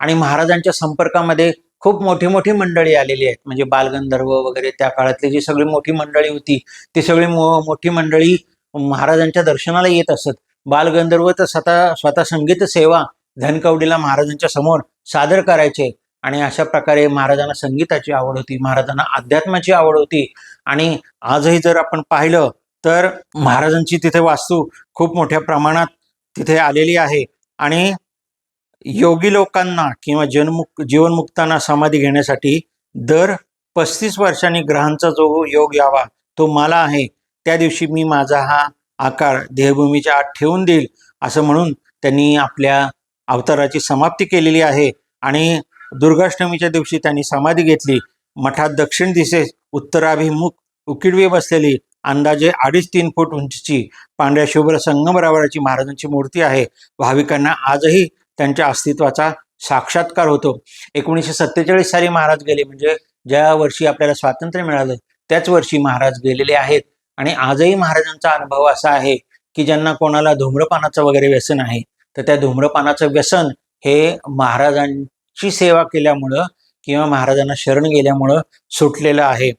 आणि महाराजांच्या संपर्कामध्ये खूप मोठी मोठी मंडळी आलेली आहेत, म्हणजे बालगंधर्व वगैरे त्या काळातली जी सगळी मोठी मंडळी होती ती सगळी मोठी मंडळी महाराजांच्या दर्शनाला येत असत. बालगंधर्व तर स्वतः स्वतः संगीत सेवा धनकवडीला महाराजांच्या समोर सादर करायचे. आणि अशा प्रकारे महाराजांना संगीताची आवड होती, महाराजांना अध्यात्माची आवड होती. आणि आजही जर आपण पाहिलं तर महाराजांची तिथे वास्तू खूप मोठ्या प्रमाणात तिथे आलेली आहे. आणि योगी लोकांना किंवा जीवनमुक्तांना समाधी घेण्यासाठी दर 35 वर्षांनी ग्रहांचा जो योग यावा तो मला आहे, त्या दिवशी मी माझा हा आकार देहभूमीच्या आत ठेवून देईल असं म्हणून त्यांनी आपल्या अवताराची समाप्ती केलेली आहे. आणि दुर्गाष्टमीच्या दिवशी त्यांनी समाधी घेतली. मठात दक्षिण दिशेस उत्तराभिमुख उकिडवी बसलेली अंदाजे 2.5-3 फूट उंचीची पांढऱ्या शुभ्र संगमरवराची महाराजांची मूर्ती आहे. भाविकांना आजही त्यांच्या अस्तित्वाचा साक्षात्कार होतो. 1947 साली महाराज गेले, म्हणजे ज्या वर्षी आपल्याला स्वातंत्र्य मिळालं त्याच वर्षी महाराज गेलेले आहेत. आणि आजही महाराजांचा अनुभव असा आहे की ज्यांना कोणाला धूम्रपानाचं वगैरे व्यसन आहे तर त्या धूम्रपानाचं व्यसन हे महाराजांची सेवा केल्यामुळं किंवा महाराजांना शरण गेल्यामुळं सुटलेलं आहे.